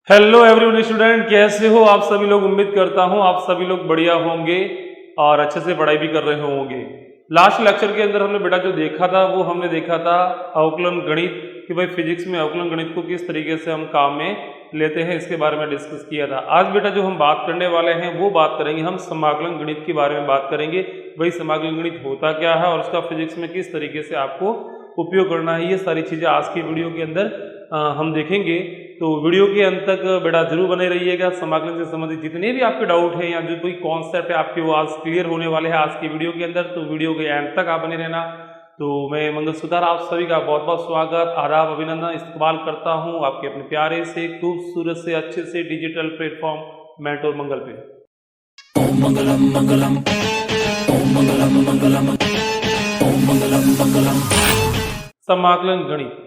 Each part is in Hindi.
हेलो एवरीवन स्टूडेंट, कैसे हो आप सभी लोग। उम्मीद करता हूं आप सभी लोग बढ़िया होंगे और अच्छे से पढ़ाई भी कर रहे होंगे। लास्ट लेक्चर के अंदर हमने बेटा जो देखा था वो हमने देखा था अवकलन गणित कि भाई फिजिक्स में अवकलन गणित को किस तरीके से हम काम में लेते हैं, इसके बारे में डिस्कस किया था। आज बेटा जो हम बात करने वाले हैं वो बात करेंगे, हम समाकलन गणित के बारे में बात करेंगे। भाई समाकलन गणित होता क्या है और उसका फिजिक्स में किस तरीके से आपको उपयोग करना है, ये सारी चीज़ें आज की वीडियो के अंदर हम देखेंगे। तो वीडियो के अंत तक बेटा जरूर बने रहिएगा। समाकलन से संबंधित जितने भी आपके डाउट है या जो कोई कॉन्सेप्ट है आपके वो आज क्लियर होने वाले हैं आज की वीडियो के अंदर, तो वीडियो के एंड तक आप बने रहना। तो मैं मंगलसूत्र आप सभी का बहुत बहुत स्वागत, आदाब, अभिनंदन इस्तेमाल करता हूं आपके अपने प्यारे से खूबसूरत से अच्छे से डिजिटल प्लेटफॉर्म मेंटोर मंगल पे। ओम मंगलम मंगलम, ओम मंगलम मंगलम, ओम मंगलम मंगलम। समाकलन गणित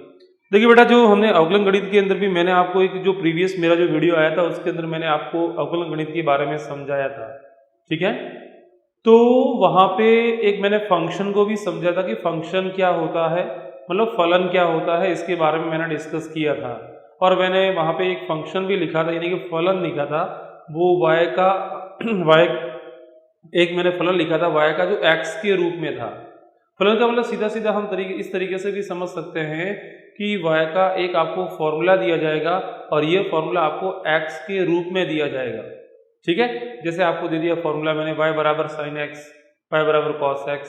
देखिए बेटा, जो हमने अवकलन गणित के अंदर भी मैंने आपको एक जो प्रीवियस मेरा जो वीडियो आया था उसके अंदर मैंने आपको अवकलन गणित के बारे में समझाया था, ठीक है। तो वहाँ पे एक मैंने फंक्शन को भी समझा था कि फंक्शन क्या होता है, मतलब फलन क्या होता है, इसके बारे में मैंने डिस्कस किया था। और मैंने वहाँ पे एक फंक्शन भी लिखा था, यानी कि फलन लिखा था वो y का एक मैंने फलन लिखा था y का जो x के रूप में था। फलन का मतलब सीधा सीधा हम इस तरीके से भी समझ सकते हैं कि y का एक आपको फॉर्मूला दिया जाएगा और ये फॉर्मूला आपको x के रूप में दिया जाएगा, ठीक है। जैसे आपको दे दिया फॉर्मूला मैंने y बराबर साइन x, y बराबर कॉस x,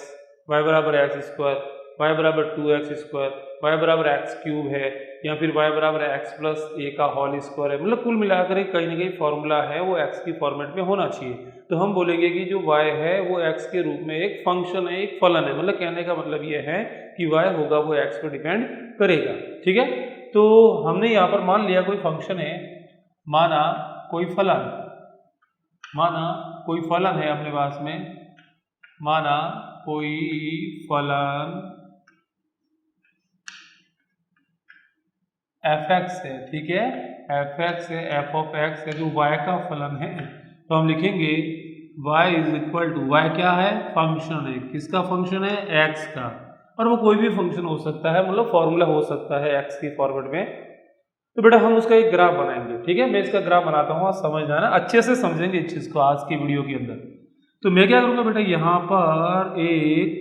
y बराबर एक्स स्क्वायर, y बराबर 2x स्क्वायर, y बराबर एक्स क्यूब है या फिर y बराबर x प्लस ए का होल स्क्वायर है। मतलब कुल मिलाकर कहीं ना कहीं फॉर्मूला है वो x की फॉर्मेट में होना चाहिए। तो हम बोलेंगे कि जो y है वो x के रूप में एक फंक्शन है, एक फलन है। मतलब कहने का मतलब ये है कि y होगा वो x पर डिपेंड करेगा, ठीक है। तो हमने यहाँ पर मान लिया कोई फंक्शन है, माना कोई फलन है अपने पास में, माना कोई फलन fx है, ठीक है। fx है, f ऑफ x है, जो y का फलन है। तो हम लिखेंगे y is equal to, y क्या है, फंक्शन है। किसका फंक्शन है, x का। और वो कोई भी फंक्शन हो सकता है, मतलब फॉर्मूला हो सकता है x की फॉर्मेट में। तो बेटा हम उसका एक ग्राफ बनाएंगे, ठीक है। मैं इसका ग्राफ बनाता हूँ, आप समझना है, अच्छे से समझेंगे इस चीज को आज की वीडियो के अंदर। तो मैं क्या करूँगा बेटा, यहाँ पर एक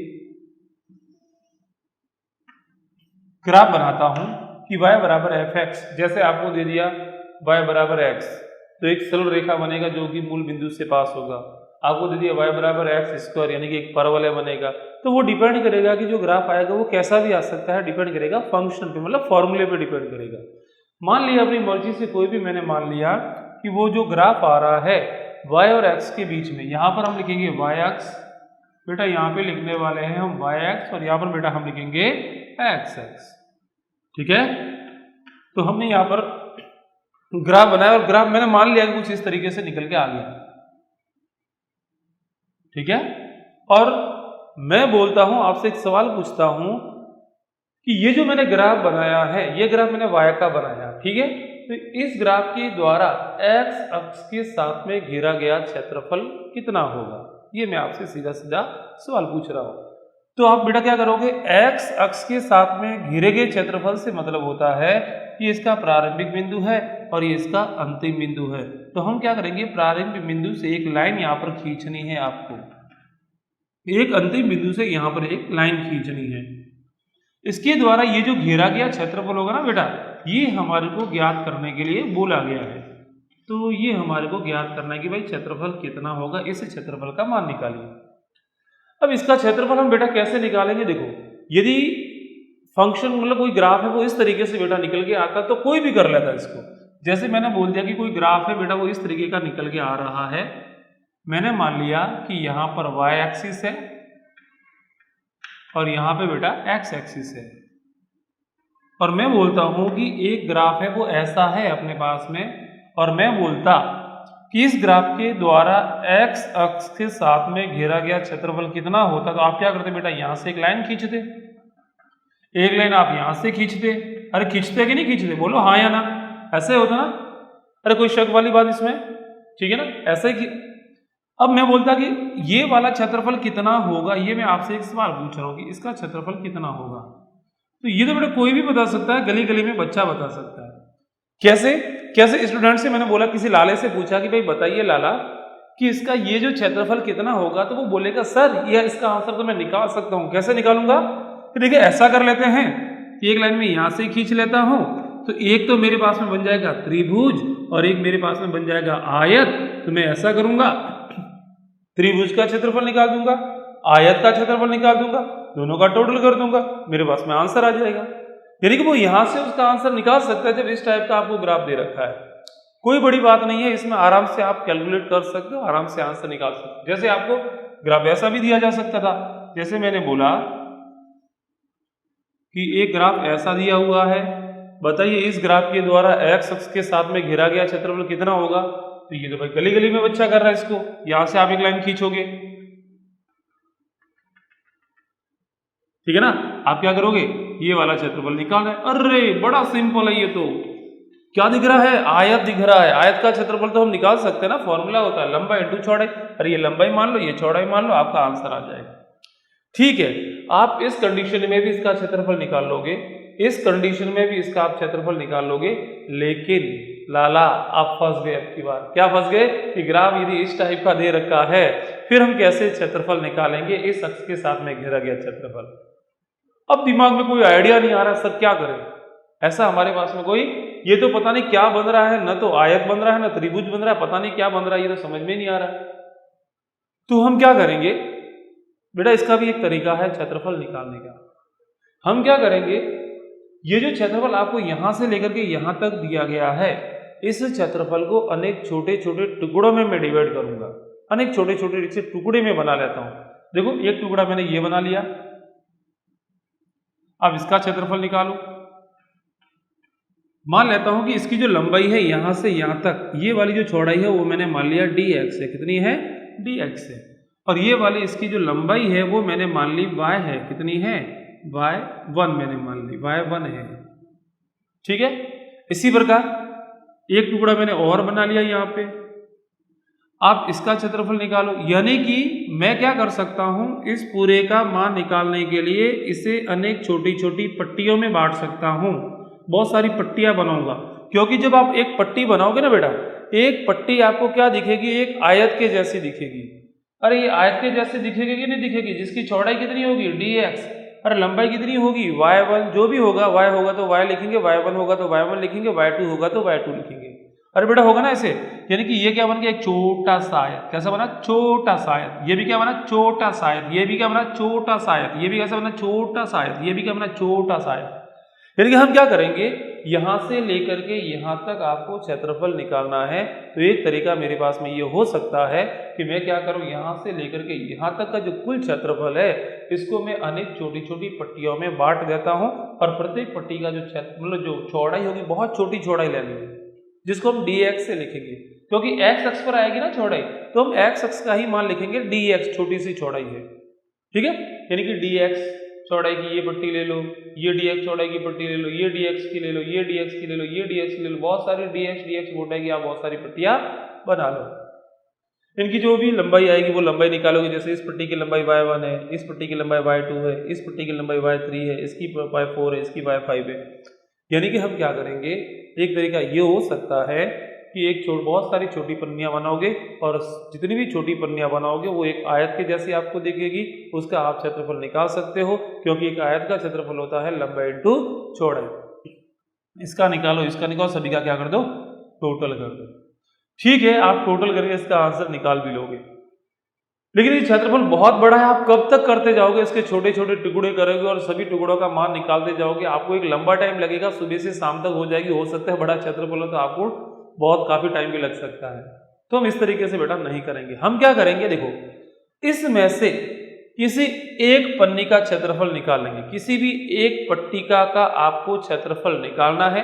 ग्राफ बनाता हूँ कि y बराबर fx, जैसे आपको दे दिया y बराबर x, तो एक सरल रेखा बनेगा जो कि मूल बिंदु से पास होगा। आपको दे दिया y बराबर एक्स स्क्वायर, यानी कि एक परवलय बनेगा। तो वो डिपेंड करेगा कि जो ग्राफ आएगा वो कैसा भी आ सकता है, डिपेंड करेगा फंक्शन पे, मतलब फॉर्मूले पे डिपेंड करेगा। मान लिया अपनी मर्जी से कोई भी मैंने मान लिया कि वो जो ग्राफ आ रहा है y और x के बीच में, यहाँ पर हम लिखेंगे y अक्ष, बेटा यहाँ पे लिखने वाले हैं हम y अक्ष, और यहाँ पर बेटा हम लिखेंगे x अक्ष, ठीक है। तो हमने यहाँ पर ग्राफ बनाया और ग्राफ मैंने मान लिया कि कुछ इस तरीके से निकल के आ गया, ठीक है। और मैं बोलता हूं, आपसे एक सवाल पूछता हूं कि ये जो मैंने ग्राफ बनाया है, ये ग्राफ मैंने y का बनाया, ठीक है। तो इस ग्राफ के द्वारा x अक्ष के साथ में घेरा गया क्षेत्रफल कितना होगा, ये मैं आपसे सीधा सीधा सवाल पूछ रहा हूं। तो आप बेटा क्या करोगे, x अक्ष के साथ में घेरे गए क्षेत्रफल से मतलब होता है कि इसका प्रारंभिक बिंदु है और ये इसका अंतिम बिंदु है। तो हम क्या करेंगे, प्रारंभिक बिंदु से एक लाइन यहाँ पर खींचनी है आपको, एक अंतिम बिंदु से यहाँ पर एक लाइन खींचनी है। इसके द्वारा ये जो घेरा गया क्षेत्रफल होगा ना बेटा, ये हमारे को ज्ञात करने के लिए बोला गया है। तो ये हमारे को ज्ञात करना है कि भाई क्षेत्रफल कितना होगा, इस क्षेत्रफल का मान निकालिए। अब इसका क्षेत्रफल हम बेटा कैसे निकालेंगे, देखो यदि फंक्शन मतलब कोई ग्राफ है वो इस तरीके से बेटा निकल के आता तो कोई भी कर लेता इसको। जैसे मैंने बोल दिया कि कोई ग्राफ है बेटा वो इस तरीके का निकल के आ रहा है, मैंने मान लिया कि यहाँ पर y एक्सिस है और यहाँ पे बेटा x एक्सिस है, और मैं बोलता हूँ कि एक ग्राफ है वो ऐसा है अपने पास में, और मैं बोलता कि इस ग्राफ के द्वारा x अक्ष के साथ में घेरा गया क्षेत्रफल कितना होता। तो आप क्या करते बेटा, यहाँ से एक लाइन खींचते, एक लाइन आप यहाँ से खींचते। अरे खींचते कि नहीं खींचते, बोलो हाँ या ना, ऐसे होता ना। अरे कोई शक वाली बात इसमें, ठीक है ना, ऐसे ही। अब मैं बोलता कि ये वाला क्षेत्रफल कितना होगा, ये मैं आपसे एक सवाल पूछ रहा हूँ कि इसका क्षेत्रफल कितना होगा। तो ये तो बेटा कोई भी बता सकता है, गली गली में बच्चा बता सकता है। कैसे, कैसे स्टूडेंट से मैंने बोला, किसी लाले से पूछा कि भाई बताइए लाला कि इसका ये जो क्षेत्रफल कितना होगा, तो वो बोलेगा सर ये इसका आंसर तो मैं निकाल सकता हूँ। कैसे निकालूंगा? कि देखिए ऐसा कर लेते हैं, एक लाइन में यहां से खींच लेता हूं, तो एक तो मेरे पास में बन जाएगा त्रिभुज और एक मेरे पास में बन जाएगा आयत। तो मैं ऐसा करूंगा, त्रिभुज का क्षेत्रफल निकाल दूंगा, आयत का क्षेत्रफल निकाल दूंगा, दोनों का टोटल कर दूंगा, मेरे पास में आंसर आ जाएगा। यानी कि वो यहां से उसका आंसर निकाल सकता है जब इस टाइप का आपको ग्राफ दे रखा है। कोई बड़ी बात नहीं है, इसमें आराम से आप कैलकुलेट कर सकते हो, आराम से आंसर निकाल सकते हो। जैसे आपको ग्राफ ऐसा भी दिया जा सकता था, जैसे मैंने बोला कि एक ग्राफ ऐसा दिया हुआ है, बताइए इस ग्राफ के द्वारा एक्स अक्ष के साथ में घिरा गया क्षेत्रफल कितना होगा। तो ये तो भाई गली गली में बच्चा कर रहा है इसको, यहां से आप एक लाइन खींचोगे, ठीक है ना। आप क्या करोगे, ये वाला क्षेत्रफल निकालना है। अरे बड़ा सिंपल है, ये तो क्या दिख रहा है, आयत दिख रहा है। आयत का क्षेत्रफल तो हम निकाल सकते हैं ना, फॉर्मूला होता है लंबाई इंटू चौड़ाई। अरे ये लंबाई मान लो, ये चौड़ाई मान लो, आपका आंसर आ जाएगा। ठीक है, आप इस कंडीशन में भी इसका क्षेत्रफल निकाल लोगे, इस कंडीशन में भी इसका आप क्षेत्रफल निकाल लोगे, लेकिन लाला आप फंस गए। अब की बार क्या फंस गए कि ग्राफ यदि इस टाइप का दे रखा है, फिर हम कैसे क्षेत्रफल निकालेंगे इस अक्ष के साथ में घेरा गया क्षेत्रफल। अब दिमाग में कोई आइडिया नहीं आ रहा, सर क्या करें। ऐसा हमारे पास में कोई, ये तो पता नहीं क्या बन रहा है, न तो आयत बन रहा है, न त्रिभुज बन रहा है, पता नहीं क्या बन रहा है, ये तो समझ में नहीं आ रहा। तो हम क्या करेंगे बेटा, इसका भी एक तरीका है क्षेत्रफल निकालने का। हम क्या करेंगे, ये जो क्षेत्रफल आपको यहां से लेकर के यहां तक दिया गया है, इस क्षेत्रफल को अनेक छोटे छोटे टुकड़ों में मैं डिवाइड करूंगा, अनेक छोटे छोटे से टुकड़े में बना लेता हूं। देखो एक टुकड़ा मैंने ये बना लिया, अब इसका क्षेत्रफल निकालो। मान लेता हूं कि इसकी जो लंबाई है यहां से यहां तक, ये वाली जो चौड़ाई है वो मैंने मान लिया dx है। कितनी है? dx है। और ये वाली इसकी जो लंबाई है वो मैंने मान ली y है। कितनी है? y1 मैंने मान ली, y1 है। ठीक है, इसी प्रकार एक टुकड़ा मैंने और बना लिया यहां पे। आप इसका क्षेत्रफल निकालो, यानी कि मैं क्या कर सकता हूं, इस पूरे का मान निकालने के लिए इसे अनेक छोटी छोटी पट्टियों में बांट सकता हूं, बहुत सारी पट्टियां बनाऊंगा। क्योंकि जब आप एक पट्टी बनाओगे ना बेटा, एक पट्टी आपको क्या दिखेगी, एक आयत के जैसी दिखेगी। अरे ये आयत के जैसे दिखेगी कि नहीं दिखेगी, जिसकी चौड़ाई कितनी होगी dx, अरे लंबाई कितनी होगी y1, जो भी होगा, y होगा तो y लिखेंगे, y1 होगा तो y1 लिखेंगे, y2 होगा तो y2 लिखेंगे। अरे बेटा होगा ना ऐसे, यानी कि ये क्या बन गया, एक छोटा सा आयत। कैसा बना? छोटा सा आयत। ये भी क्या बना? छोटा सा आयत। ये भी क्या बना? छोटा सा आयत। ये भी कैसा बना? छोटा सा आयत। ये भी क्या बना? छोटा सा आयत। यानी कि हम क्या करेंगे, यहां से लेकर के यहां तक आपको क्षेत्रफल निकालना है। तो एक तरीका मेरे पास में ये हो सकता है कि मैं क्या करूं, यहां से लेकर के यहां तक का जो कुल क्षेत्रफल है, इसको मैं अनेक छोटी छोटी पट्टियों में बांट देता हूं, और प्रत्येक पट्टी का जो मतलब जो चौड़ाई होगी, बहुत छोटी चौड़ाई लेनी है, जिसको हम dx से लिखेंगे। क्योंकि x अक्ष पर आएगी ना चौड़ाई, तो हम x अक्ष का ही मान लिखेंगे, dx छोटी सी चौड़ाई है। ठीक है, यानी कि dx चौड़ाई की ये पट्टी ले लो, ये dx चौड़ाई की पट्टी ले लो, ये dx की ले लो, ये dx की ले लो, ये dx की ले लो, बहुत सारी dx मोटाई की आप बहुत सारी पट्टियां बना लो। इनकी जो भी लंबाई आएगी वो लंबाई निकालोगे। जैसे इस पट्टी की लंबाई y1 है, इस पट्टी की लंबाई y2 है, इस पट्टी की लंबाई y3 है, इसकी y4 है, इसकी y5 है। यानी कि हम क्या करेंगे, एक तरीका ये हो सकता है कि एक बहुत सारी छोटी पन्नियां बनाओगे, और जितनी भी छोटी पन्नियां बनाओगे वो एक आयत के जैसी आपको दिखेगी, उसका आप क्षेत्रफल निकाल सकते हो। क्योंकि एक आयत का क्षेत्रफल होता है लंबाई इंटू चौड़ाई। इसका निकालो, इसका निकालो, सभी का क्या कर दो, टोटल कर दो। ठीक है, आप टोटल करके इसका आंसर निकाल भी लोगे। लेकिन ये क्षेत्रफल बहुत बड़ा है, आप कब तक करते जाओगे, इसके छोटे छोटे टुकड़े करोगे और सभी टुकड़ों का मान निकालते जाओगे, आपको एक लंबा टाइम लगेगा, सुबह से शाम तक हो जाएगी। हो सकता है बड़ा क्षेत्रफल हो तो आपको बहुत काफी टाइम भी लग सकता है। तो हम इस तरीके से बेटा नहीं करेंगे। हम क्या करेंगे, देखो इसमें से किसी एक पन्नी का क्षेत्रफल निकाल लेंगे, किसी भी एक पट्टिका का आपको क्षेत्रफल निकालना है।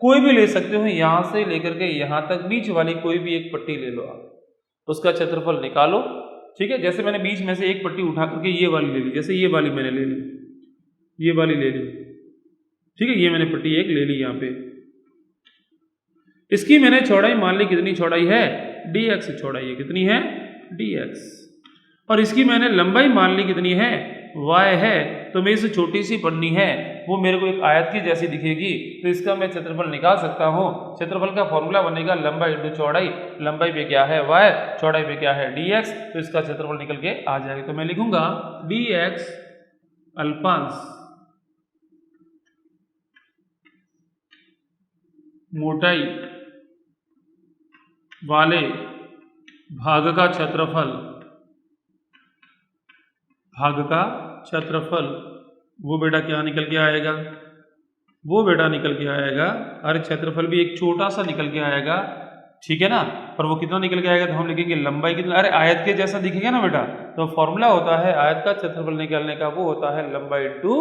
कोई भी ले सकते हो, यहां से लेकर के यहां तक बीच वाली कोई भी एक पट्टी ले लो, आप उसका क्षेत्रफल निकालो। ठीक है, जैसे मैंने बीच में से एक पट्टी उठा करके ये वाली ले ली, जैसे ये वाली मैंने ले ली, ये वाली ले ली। ठीक है, ये मैंने पट्टी एक ले ली। यहाँ पे इसकी मैंने चौड़ाई मान ली, कितनी चौड़ाई है, dx चौड़ाई है। कितनी है, dx। और इसकी मैंने लंबाई मान ली, कितनी है, y है। तो मैं इस छोटी सी पन्नी है वो मेरे को एक आयत की जैसी दिखेगी, तो इसका मैं क्षेत्रफल निकाल सकता हूँ। क्षेत्रफल का फॉर्मूला बनेगा लंबाई इंटू चौड़ाई। लंबाई पे क्या है y, चौड़ाई पे क्या है dx, तो इसका क्षेत्रफल निकल के आ जाएगा। तो मैं लिखूंगा dx अल्पांश मोटाई वाले भाग का क्षेत्रफल वो बेटा क्या निकल के आएगा, वो बेटा निकल के आएगा, अरे क्षेत्रफल भी एक छोटा सा निकल के आएगा, ठीक है ना। पर वो कितना निकल के आएगा, तो हम लिखेंगे लंबाई कितना, अरे आयत के जैसा दिखेगा ना बेटा। तो फॉर्मूला होता है आयत का क्षेत्रफल निकालने का, वो होता है लंबाई इंटू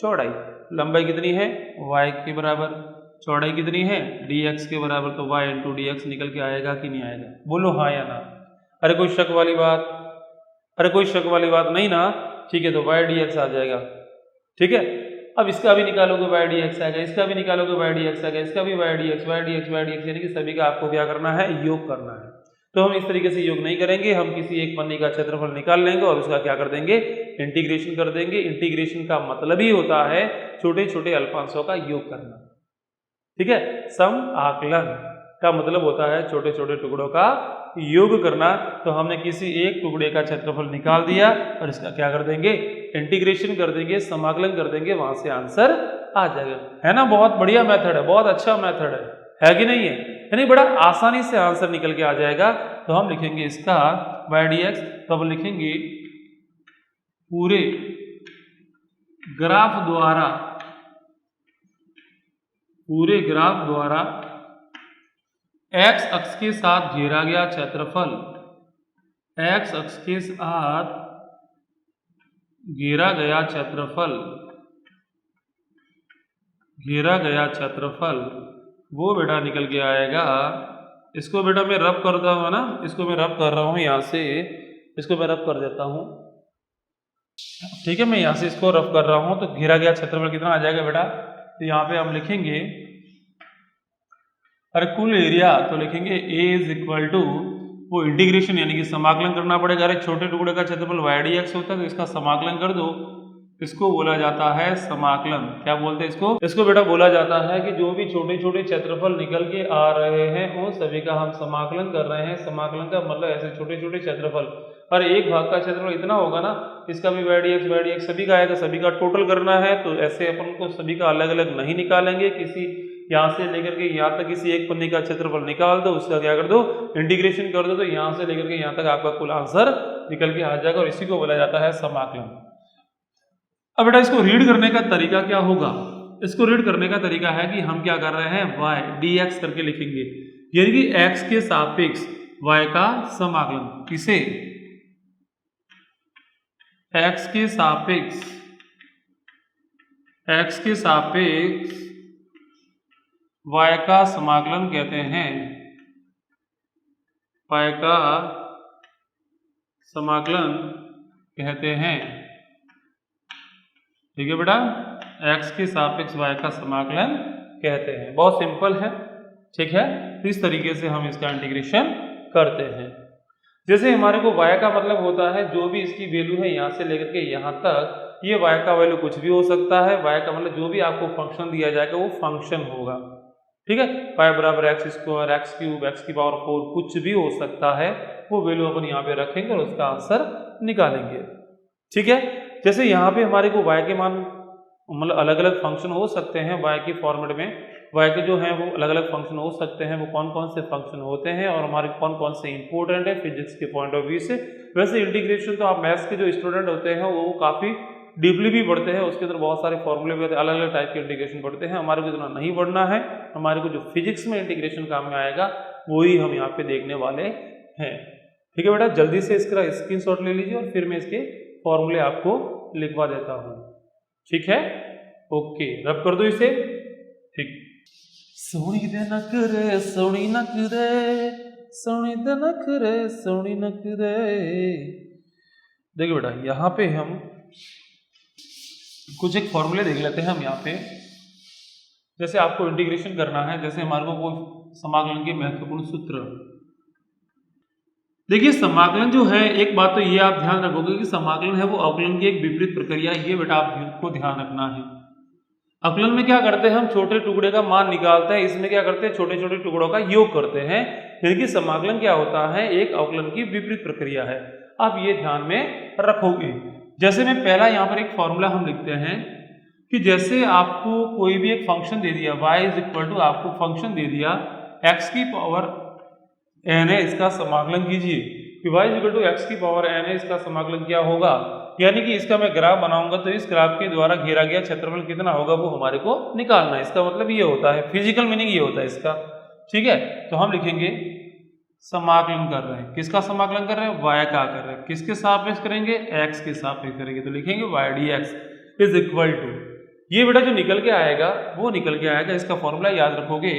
चौड़ाई। लंबाई कितनी है y के बराबर, चौड़ाई कितनी है dx के बराबर, तो y इंटू dx निकल के आएगा कि नहीं आएगा, बोलो हाँ या ना। अरे कोई शक वाली बात, अरे कोई शक वाली बात नहीं ना, ठीक है। तो y dx आ जाएगा, ठीक है। अब इसका भी निकालोगे y dx आएगा, इसका भी निकालोगे y dx आएगा, इसका भी y dx यानी कि सभी का आपको क्या करना है, योग करना है। तो हम इस तरीके से योग नहीं करेंगे, हम किसी एक पन्नी का क्षेत्रफल निकाल लेंगे और उसका क्या कर देंगे, इंटीग्रेशन कर देंगे। इंटीग्रेशन का मतलब ही होता है छोटे छोटे अल्पांशों का योग करना, ठीक है। सम आकलन का मतलब होता है छोटे छोटे टुकड़ों का योग करना। तो हमने किसी एक टुकड़े का क्षेत्रफल निकाल दिया और इसका क्या कर देंगे, इंटीग्रेशन कर देंगे, समाकलन कर देंगे, वहां से आंसर आ जाएगा, है ना। बहुत बढ़िया मेथड है, बहुत अच्छा मेथड है कि नहीं है, यानी बड़ा आसानी से आंसर निकल के आ जाएगा। तो हम लिखेंगे इसका y dx, तो अब लिखेंगे पूरे ग्राफ द्वारा x अक्ष के साथ घेरा गया क्षेत्रफल, x अक्ष के साथ घेरा गया क्षेत्रफल वो बेटा निकल के आएगा। इसको बेटा मैं रब करता हूँ ना, इसको मैं रब कर रहा हूँ यहाँ से, इसको मैं रब कर देता हूँ, ठीक है। मैं यहाँ से इसको रब कर रहा हूँ, तो घेरा गया क्षेत्रफल कितना आ जाएगा बेटा, तो यहाँ पे हम लिखेंगे, अरे कुल एरिया, तो लिखेंगे a इज इक्वल टू, वो इंटीग्रेशन यानी कि समाकलन करना पड़ेगा। अरे छोटे टुकड़े का क्षेत्रफल y dx होता है, तो इसका समाकलन कर दो, इसको बोला जाता है समाकलन। क्या बोलते हैं इसको बेटा बोला जाता है कि जो भी छोटे छोटे क्षेत्रफल निकल के आ रहे हैं उन सभी का हम समाकलन कर रहे हैं। समाकलन का मतलब ऐसे छोटे छोटे क्षेत्रफल, और एक भाग का क्षेत्रफल इतना होगा ना, इसका भी y dx सभी का आएगा, सभी का टोटल करना है। तो ऐसे अपन को सभी का अलग अलग नहीं निकालेंगे, किसी यहाँ से लेकर के यहाँ तक किसी एक पन्नी का क्षेत्रफल निकाल दो, उसका क्या कर दो, इंटीग्रेशन कर दो, तो यहाँ से लेकर के यहाँ तक आपका कुल आंसर निकल के आ जाएगा, और इसी को बोला जाता है समाकलन। अब बेटा इसको रीड करने का तरीका क्या होगा, इसको रीड करने का तरीका है कि हम क्या कर रहे हैं, y dx करके लिखेंगे, यानी कि x के सापेक्ष y का समाकलन। किसे, x के सापेक्ष y का समाकलन कहते हैं, y का समाकलन कहते हैं, ठीक है बेटा। x के सापेक्ष y का समाकलन कहते हैं, बहुत सिंपल है, ठीक है। तो इस तरीके से हम इसका इंटीग्रेशन करते हैं। जैसे हमारे को y का मतलब होता है जो भी इसकी वैल्यू है यहाँ से लेकर के यहाँ तक, ये y का वैल्यू कुछ भी हो सकता है। y का मतलब जो भी आपको फंक्शन दिया जाएगा वो फंक्शन होगा, ठीक है। y बराबर x square, x cube, x की पावर 4 कुछ भी हो सकता है, वो वैल्यू अपन यहाँ पे रखेंगे और उसका आंसर निकालेंगे, ठीक है। जैसे यहाँ पे हमारे को y के मान मतलब अलग अलग फंक्शन हो सकते हैं, y की फॉर्मेट में y के जो हैं वो अलग अलग फंक्शन हो सकते हैं। वो कौन कौन से फंक्शन होते हैं और हमारे कौन कौन से इंपॉर्टेंट है फिजिक्स के पॉइंट ऑफ व्यू से। वैसे इंटीग्रेशन तो आप मैथ्स के जो स्टूडेंट होते हैं वो काफ़ी डीपली भी पढ़ते हैं, उसके अंदर बहुत सारे फॉर्मूले भी होते हैं, अलग अलग टाइप के इंटीग्रेशन पढ़ते हैं। हमारे को इतना नहीं पढ़ना है, हमारे को जो फिजिक्स में इंटीग्रेशन काम में आएगा वही हम यहाँ पे देखने वाले हैं, ठीक है बेटा। जल्दी से इसका स्क्रीनशॉट ले लीजिए और फिर मैं इसके फॉर्मूले आपको लिखवा देता हूँ, ठीक है। ओके, रब कर दो इसे, ठीक। सोनी दे नक रे सोनी नक रे, सोनी दे नक रे सोनी नक रे। देखिए बेटा यहाँ पे हम कुछ एक फॉर्मूले देख लेते हैं हम यहाँ पे। जैसे आपको इंटीग्रेशन करना है, जैसे हमारे को कोई समाकलन के महत्वपूर्ण सूत्र, देखिए समाकलन जो है, एक बात तो ये आप ध्यान रखोगे कि समाकलन है वो अवकलन की एक विपरीत प्रक्रिया, ये बेटा आपको ध्यान रखना है। अवकलन में क्या करते हैं, हम छोटे टुकड़े का मान निकालते हैं, इसमें क्या करते हैं, छोटे छोटे टुकड़ों का योग करते हैं। यानी कि समाकलन क्या होता है, एक अवकलन की विपरीत प्रक्रिया है। आप ये ध्यान में रखोगे। जैसे मैं पहला यहाँ पर एक फॉर्मूला हम लिखते हैं कि जैसे आपको कोई भी एक फंक्शन दे दिया, y इज इक्वल टू आपको फंक्शन दे दिया x की पावर n है, इसका समाकलन कीजिए कि y is equal to x की पावर n है, इसका समाकलन क्या होगा, यानी कि इसका मैं ग्राफ बनाऊंगा तो इस ग्राफ के द्वारा घेरा गया क्षेत्रफल कितना होगा वो हमारे को निकालना है। इसका मतलब ये होता है, फिजिकल मीनिंग ये होता है इसका। ठीक है, तो हम लिखेंगे समाकलन कर रहे हैं, किसका समाकलन कर रहे हैं, y का कर रहे हैं, किसके सापेक्ष करेंगे, x के सापेक्ष करेंगे, तो लिखेंगे y dx is equal to, ये बेटा जो निकल के आएगा वो निकल के आएगा। इसका फॉर्मूला याद रखोगे,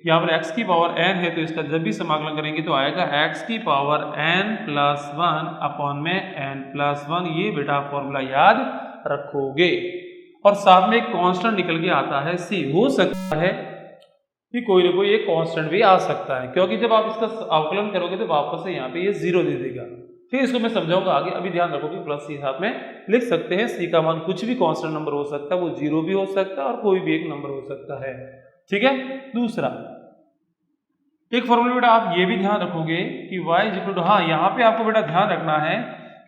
यहाँ पर x की पावर n है तो इसका जब भी समाकलन करेंगे तो आएगा x की पावर n प्लस 1 अपॉन में n प्लस 1, ये बेटा फॉर्मूला याद रखोगे। और साथ में एक कांस्टेंट निकल के आता है c, हो सकता है कि कोई ना कोई एक कांस्टेंट भी आ सकता है, क्योंकि जब आप इसका अवकलन करोगे तो वापस से यहाँ पे ये 0 दे देगा। फिर इसको मैं समझाऊंगा आगे, अभी ध्यान रखो कि प्लस सी साथ में लिख सकते हैं। सी का मान कुछ भी कांस्टेंट नंबर हो सकता है, वो 0 भी हो सकता है और कोई भी एक नंबर हो सकता है। ठीक है, दूसरा एक फॉर्मूला बेटा आप ये भी ध्यान रखोगे कि y इज इक्वल टू, हाँ यहाँ पे आपको बेटा ध्यान रखना है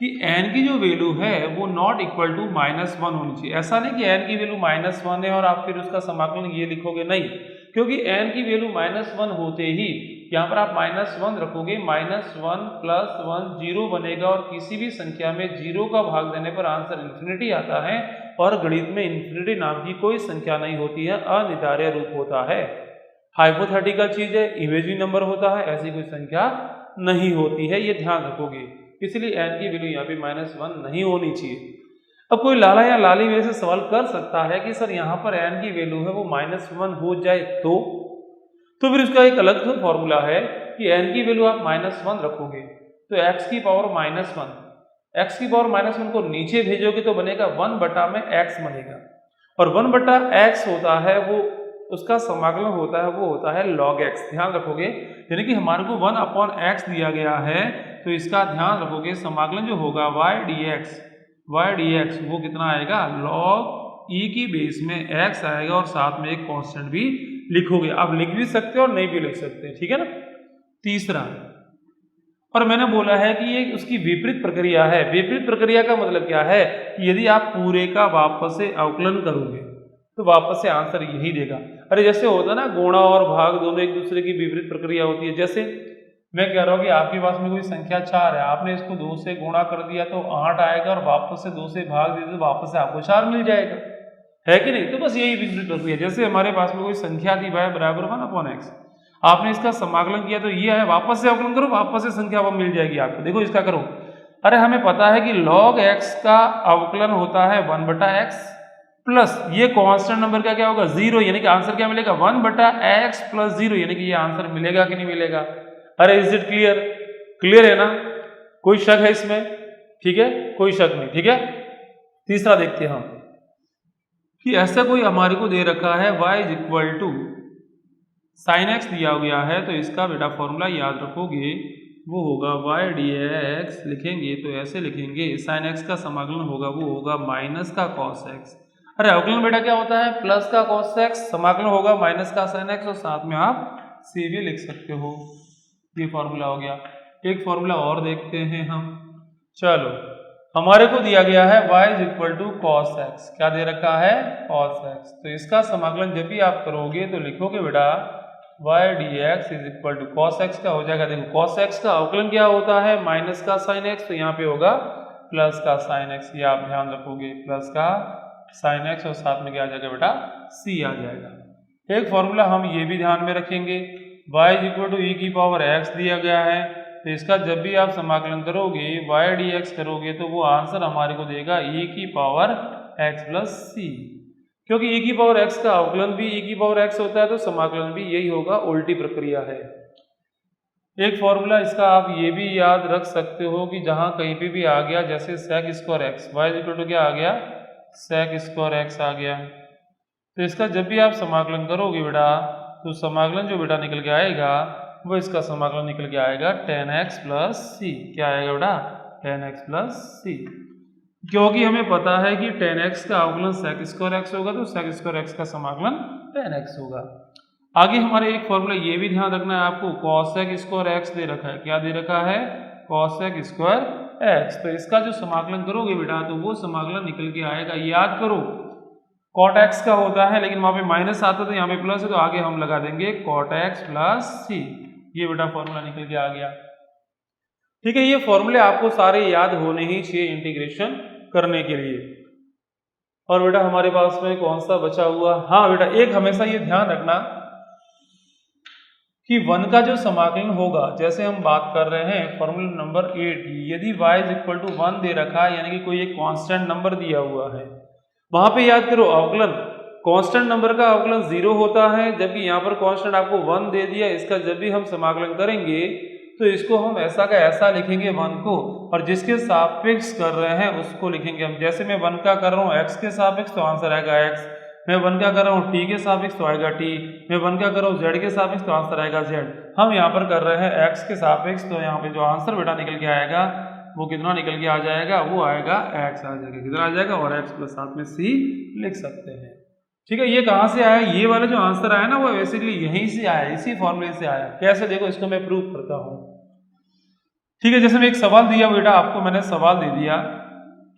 कि n की जो वैल्यू है वो नॉट इक्वल टू -1 होनी चाहिए। ऐसा नहीं कि n की वैल्यू -1 है और आप फिर उसका समाकलन ये लिखोगे, नहीं, क्योंकि n की वैल्यू -1 होते ही यहाँ पर आप -1 रखोगे, -1 प्लस 1 0 बनेगा और किसी भी संख्या में 0 का भाग देने पर आंसर इन्फिनिटी आता है और गणित में इन्फिनिटी नाम की कोई संख्या नहीं होती है, अनिर्धार्य रूप होता है, हाइपोथेटिकल चीज है, इमेजिनरी नंबर होता है, ऐसी कोई संख्या नहीं होती है, ये ध्यान रखोगे। इसलिए n की वैल्यू यहाँ पे -1 नहीं होनी चाहिए। अब कोई लाला या लाली मेरे से सवाल कर सकता है कि सर यहाँ पर n की वैल्यू है वो -1 हो जाए तो फिर उसका एक अलग से फॉर्मूला है कि n की वैल्यू आप -1 रखोगे तो x की पावर -1, x की पावर -1 को नीचे भेजोगे तो बनेगा 1 बटा में x बनेगा, और 1 बटा x होता है वो उसका समाकलन होता है वो होता है log x। ध्यान रखोगे, यानी कि हमारे को 1 अपॉन x दिया गया है तो इसका ध्यान रखोगे समाकलन जो होगा y dx वो कितना आएगा, log e की बेस में x आएगा और साथ में एक कांस्टेंट भी लिखोगे। आप लिख भी सकते हो और नहीं भी लिख सकते, ठीक है ना। तीसरा, और मैंने बोला है कि ये उसकी विपरीत प्रक्रिया है। विपरीत प्रक्रिया का मतलब क्या है कि यदि आप पूरे का वापस से अवकलन करोगे तो वापस से आंसर यही देगा। अरे जैसे होता है ना, गुणा और भाग दोनों एक दूसरे की विपरीत प्रक्रिया होती है। जैसे मैं कह रहा हूँ कि आपके पास में कोई संख्या 4 है, आपने इसको 2 से गुणा कर दिया तो 8 आएगा और वापस से 2 से भाग दे तो वापस से आपको 4 मिल जाएगा, है कि नहीं। तो बस यही विपरीत प्रक्रिया। जैसे हमारे पास में कोई संख्या थी y बराबर 1 अपॉन x, आपने इसका समाकलन किया तो ये है, वापस से अवकलन करो, वापस से संख्या वो मिल जाएगी आपको। देखो इसका करो, अरे हमें पता है कि log x का अवकलन होता है 1 बटा x प्लस ये कांस्टेंट नंबर का क्या होगा 0, यानी कि आंसर क्या मिलेगा 1 बटा x प्लस 0, यानी कि ये आंसर मिलेगा कि नहीं मिलेगा। अरे इज इट क्लियर, क्लियर है ना, कोई शक है इसमें, ठीक है, कोई शक नहीं, ठीक है। तीसरा देखते हैं हम कि ऐसा कोई हमारे को दे रखा है y is equal to sine x दिया गया है तो इसका बेटा फॉर्मूला याद रखोगे वो होगा y dx, लिखेंगे तो ऐसे लिखेंगे, साइन x का समाकलन होगा वो होगा माइनस का cos x। अरे अवकलन बेटा क्या होता है, प्लस का cos x, समाकलन होगा माइनस का sin x और साथ में आप c भी लिख सकते हो। ये फॉर्मूला हो गया। एक फॉर्मूला और देखते हैं हम, चलो हमारे को दिया गया है y is equal to cos x, क्या दे रखा है cos x, तो इसका समाकलन जब भी आप करोगे तो लिखोगे बेटा y dx is equal to cos x का हो जाएगा। देखो cos x का अवकलन क्या होता है माइनस का sin x, तो यहाँ पे होगा प्लस का sin x, ये आप ध्यान रखोगे, प्लस का sin x और साथ में क्या आ जाएगा बेटा c आ जाएगा। एक फॉर्मूला हम ये भी ध्यान में रखेंगे, y is equal to e की पावर x दिया गया है तो इसका जब भी आप समाकलन करोगे y dx करोगे तो वो आंसर हमारे को देगा e की पावर x प्लस c, क्योंकि e की पावर x का अवकलन भी e की पावर x होता है तो समाकलन भी यही होगा, उल्टी प्रक्रिया है। एक फॉर्मूला इसका आप ये भी याद रख सकते हो कि जहां कहीं पे भी आ गया, जैसे sec square x, y is equal to क्या आ गया sec स्क्वायर x आ गया, तो इसका जब भी आप समाकलन करोगे बेटा तो समाकलन जो बेटा निकल के आएगा वो इसका समाकलन निकल के आएगा tan x प्लस c, क्या आएगा बेटा tan x प्लस c। क्योंकि हमें पता है कि 10x का अवकलन sec स्क्वायर x होगा तो sec स्क्वायर x का समाकलन 10x होगा। आगे हमारे एक फॉर्मूला ये भी ध्यान रखना है आपको, cosec स्क्वायर x दे रखा है। क्या दे रखा है? cosec square x। तो इसका जो समाकलन करोगे बेटा तो वो समाकलन निकल के आएगा, याद करो cot x का होता है लेकिन वहां पे माइनस आता तो यहाँ पे प्लस है, तो आगे हम लगा देंगे cot x प्लस c। ये बेटा फॉर्मूला निकल के आ गया। ठीक है, ये फॉर्मूले आपको सारे याद होने ही चाहिए इंटीग्रेशन करने के लिए। और बेटा हमारे पास में कौन सा बचा हुआ? हाँ बेटा, एक हमेशा ये ध्यान रखना कि 1 का जो समाकलन होगा, जैसे हम बात कर रहे हैं फॉर्मूला नंबर 8, यदि y इज इक्वल टू 1 दे रखा है यानी कि कोई एक कांस्टेंट नंबर दिया हुआ है, वहां पे याद करो अवकलन कांस्टेंट नंबर का अवकलन 0 होता है, जबकि यहाँ पर कांस्टेंट आपको 1 दे दिया। इसका जब भी हम समाकलन करेंगे तो इसको हम ऐसा का ऐसा लिखेंगे 1 को, और जिसके सापेक्ष कर रहे हैं उसको लिखेंगे हम। जैसे मैं 1 का कर रहा हूँ x के सापेक्ष तो आंसर आएगा x, मैं 1 का कर रहा हूँ t के सापेक्ष तो आएगा t, मैं 1 का कर रहा हूँ z के सापेक्ष तो आंसर आएगा z। हम यहाँ पर कर रहे हैं x के सापेक्ष, तो यहाँ पे जो आंसर बेटा निकल के आएगा वो कितना निकल के आ जाएगा? वो आएगा x आ जाएगा। कितना आ जाएगा? और x प्लस साथ में c लिख सकते हैं। ठीक है, ये कहाँ से आया? ये वाला जो आंसर आया ना वो बेसिकली यहीं से आया, इसी फॉर्मूले से आया। कैसे? देखो इसको मैं प्रूव करता हूँ। ठीक है, जैसे मैं एक सवाल दिया बेटा आपको, मैंने सवाल दे दिया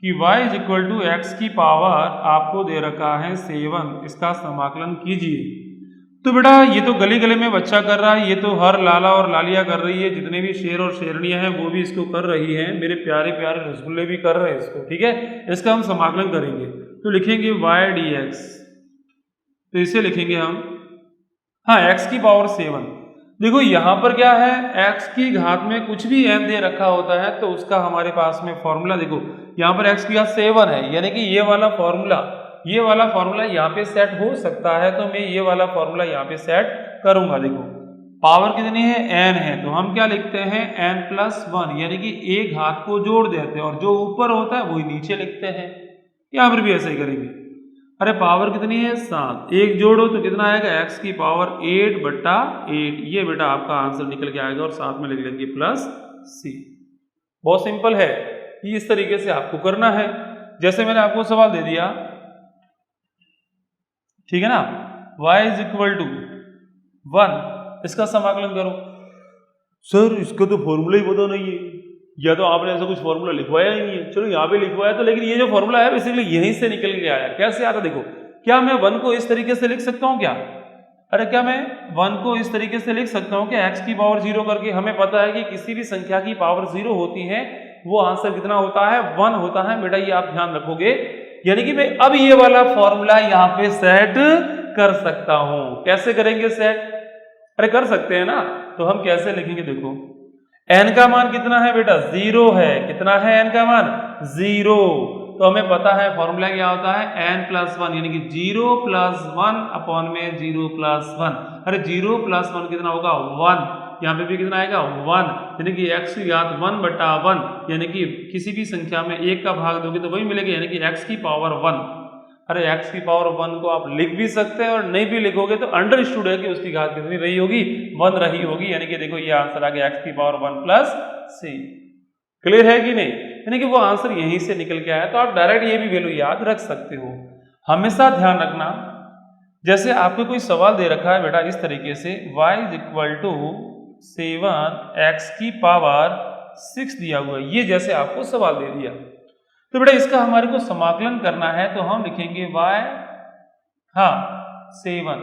कि y is equal to X की पावर आपको दे रखा है 7, इसका समाकलन कीजिए। तो बेटा ये तो गली गली में बच्चा कर रहा है, ये तो हर लाला और लालिया कर रही है, जितने भी शेर और शेरनियां हैं वो भी इसको कर रही हैं, मेरे प्यारे प्यारे रसगुल्ले भी कर रहे हैं इसको। ठीक है, इसका हम समाकलन करेंगे तो लिखेंगे y dx, तो इसे लिखेंगे हम हाँ x की पावर 7। देखो यहाँ पर क्या है, x की घात में कुछ भी n दे रखा होता है तो उसका हमारे पास में फॉर्मूला देखो, यहाँ पर x की घात 7 है, यानी कि ये वाला फॉर्मूला यहाँ पे सेट हो सकता है, तो मैं ये वाला फॉर्मूला यहाँ पे सेट करूंगा। देखो पावर कितनी है? n है, तो हम क्या लिखते हैं? n प्लस 1, यानी कि एक घात को जोड़ देते हैं और जो ऊपर होता है वही नीचे लिखते हैं। यहाँ पर भी ऐसे ही करेंगे। अरे पावर कितनी है? 7, एक जोड़ो तो कितना आएगा? x की पावर 8/8। ये बेटा आपका आंसर निकल के आएगा और साथ में लिख लेंगे प्लस c। बहुत सिंपल है, ये इस तरीके से आपको करना है जैसे मैंने आपको सवाल दे दिया। ठीक है ना, y इज इक्वल टू 1, इसका समाकलन करो। सर इसका तो फॉर्मूला ही पता नहीं है, या तो आपने ऐसा कुछ फॉर्मूला लिखवाया ही नहीं है। चलो यहाँ पे लिखवाया तो, लेकिन ये जो फॉर्मूला है बेसिकली यहीं से निकल के आया। कैसे आता? देखो, क्या मैं 1 को इस तरीके से लिख सकता हूँ क्या? अरे क्या मैं 1 को इस तरीके से लिख सकता हूँ कि x की पावर 0 करके? हमें पता है कि किसी भी संख्या की पावर 0 होती है वो आंसर कितना होता है? 1 होता है। बेटा ये आप ध्यान रखोगे, यानी कि मैं अब ये वाला फॉर्मूला यहाँ पे सेट कर सकता हूँ। कैसे करेंगे सेट? अरे कर सकते हैं ना, तो हम कैसे लिखेंगे? देखो n का मान कितना है बेटा? 0 है। कितना है n का मान? 0। तो हमें पता है फॉर्मूला क्या होता है? n प्लस 1, यानी कि 0 प्लस 1 अपॉन में 0 प्लस 1। अरे 0 प्लस 1 कितना होगा? 1। यहाँ पे भी कितना आएगा? 1, यानी कि x की घात 1/1, यानी कि किसी भी संख्या में 1 का भाग दोगे तो वही मिलेगा, यानी कि x की पावर 1। अरे x की पावर 1 को आप लिख भी सकते हैं और नहीं भी लिखोगे तो अंडरस्टूड है कि उसकी घात कितनी रही होगी? 1 रही होगी। यानी कि देखो ये आंसर आ गया x की पावर 1 प्लस c। क्लियर है कि नहीं? यानी कि वो आंसर यहीं से निकल के आया, तो आप डायरेक्ट ये भी वैल्यू याद रख सकते हो। हमेशा ध्यान रखना, जैसे आपको कोई सवाल दे रखा है बेटा इस तरीके से, y is equal to 7 x की पावर 6 दिया हुआ है, ये जैसे आपको सवाल दे दिया, तो बेटा इसका हमारे को समाकलन करना है तो हम लिखेंगे y 7।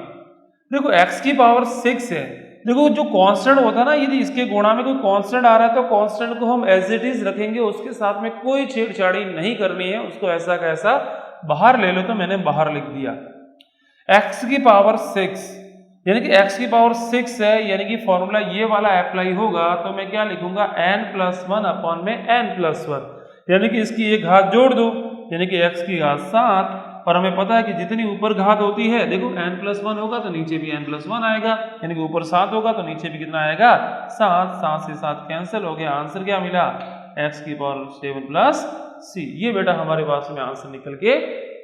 देखो x की पावर 6 है। देखो जो कांस्टेंट होता है ना, यदि इसके गुणा में कोई कांस्टेंट आ रहा है तो कांस्टेंट को हम एज इट इज रखेंगे, उसके साथ में कोई छेड़छाड़ी नहीं करनी है, उसको ऐसा कैसा बाहर ले लो, तो मैंने बाहर लिख दिया। x की पावर 6 यानी कि x की पावर 6 है, यानी कि फॉर्मूला ये वाला अप्लाई होगा, तो मैं क्या लिखूंगा? n प्लस 1 अपॉन में n प्लस 1, यानी कि इसकी एक घात जोड़ दो, यानी कि x की घात 7। और हमें पता है कि जितनी ऊपर घात होती है, देखो n प्लस 1 होगा तो नीचे भी n प्लस 1 आएगा, यानी कि ऊपर 7 होगा तो नीचे भी कितना आएगा? 7। 7 से 7 कैंसिल हो गया, आंसर क्या मिला? x की पावर 7 प्लस c। ये बेटा हमारे पास में आंसर निकल के